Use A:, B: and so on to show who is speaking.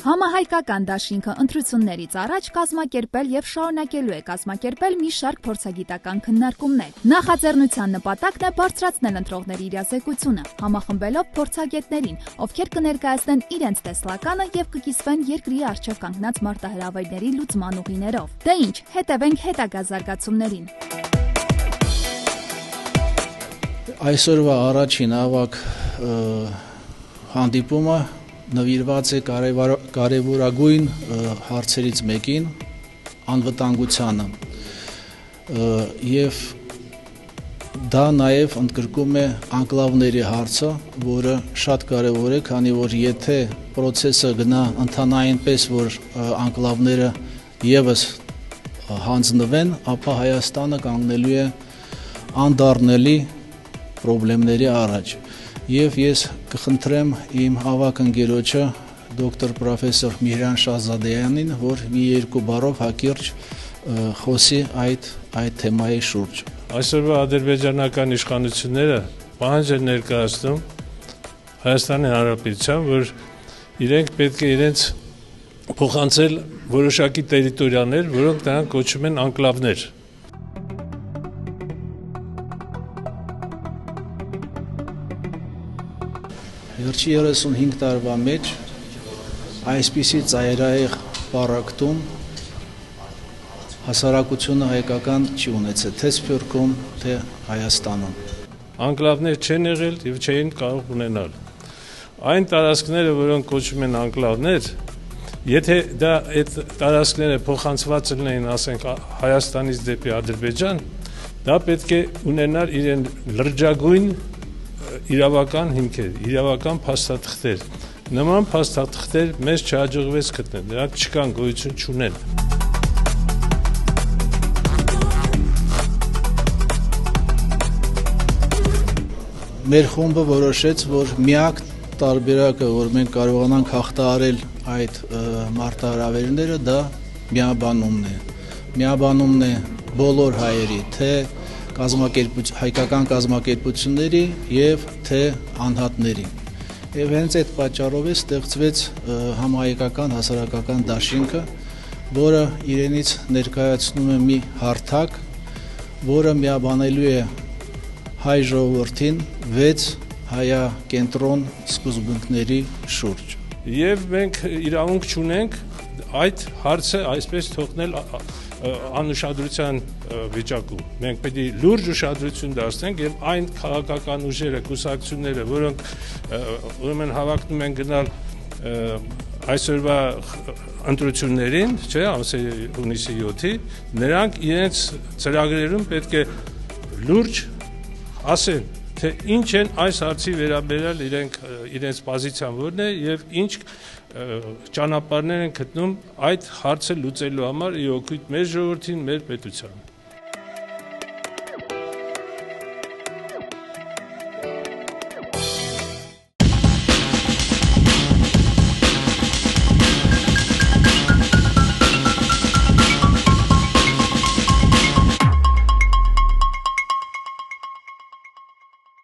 A: Համահայկական դաշինքը ընտրություններից առաջ կազմակերպել եւ շարունակելու է կազմակերպել մի շարք փորձագիտական քննարկումներ։ Նախաձեռնության նպատակն է բարձրացնել ընտրողների իրազեկությունը, համախմբելով փորձագետներին, ովքեր կներկայացնեն իրենց տեսլականը եւ կկիսվեն երկրի առջեւ կանգնած մարտահրավերների լուծման ուղիներով։ Դե ինչ, հետևենք հետագա զարգացումներին։
B: Այսօրվա առաջին ավագ հանդիպումը նվիրված է կարևորագույն հարցերից մեկին, անվտանգությանը, եւ դա նաեւ ընդգրկում է անկլավների հարցը, որը շատ կարևոր է, քանի որ եթե process-ը գնա ընթանա այնպես, որ անկլավները եւս հանձնվեն, ապա Հայաստանը կանգնելու է անդառնալի խնդիրների առաջ։ Եվ ես կխնդրեմ իմ ավագ ընկերոջը դոկտոր պրոֆեսոր Միհրան Շահզադեյանին, որ մի երկու բառով հակիրճ խոսի այդ թեմայի շուրջ։
C: Այսօրվա ադրբեջանական իշխանությունները պահանջ են ներկայացնում Հայաստանի Հանրապետության, որ իրենք պետք է իրենց փոխանցել որոշակի տերիտորիաներ, որոնք նրանք կոչում են անկլավներ։
B: Վերջի 35 տարվա մեջ այսպիսի ծայրահեղ պառակտում հասարակությունը հայկական չի ունեցել, թե Սփյուռքում, թե Հայաստանում։
C: Անկլավներ չեն եղել եւ չէին կարող ունենալ։ Այն տարածքները, որոնք կոչվում են անկլավներ, եթե դա այդ տարածքները փոխանցված լինեին, ասենք Հայաստանից դեպի Ադրբեջան, դա պետք է ունենար իրեն լրջագույն իրավական հիմքեր, իրավական փաստաթղթեր։ Նման փաստաթղթեր մեզ չհաջողվեց գտնել, նրանք չկան, գոյություն չունեն։
B: Մեր խումբը որոշեց, որ միակ տարբերակը, որ մենք կարողանանք հաղթահարել այդ մարտահրավերները, դա միաբանումն է։ Միաբանումն է բոլոր հայերի, թե հայկական կազմակերպությունների եւ թե անհատների։ Եվ հենց այդ պատճառով է ստեղծվեց համահայկական հասարակական դաշինքը, որը իրենից ներկայացնում է մի հարթակ, որը միաբանելու է հայ ժողովրդին 6 հայակենտրոն սկզբունքների շուրջ։
C: Եվ մենք իրավունք չունենք այդ հարցը այսպես թողնել անուշադրության վիճակում։ Մենք պետք է լուրջ ուշադրություն դարձնենք եւ այն քաղաքական ուժերը, կուսակցությունները, որոնք ուրեմն հավակնում են գնալ այսօրվա ընտրություններին, չէ, հունիսի 7-ի, նրանք իրենց ծրագրերում պետք է լուրջ ասեն, թե ինչ են այս հարցի վերաբերյալ իրենց պոզիցիան որն է եւ ինչ ճանապարհներ են գտնում այդ հարցը լուծելու համար ի օգուտ մեր ժողովրդին, մեր պետության։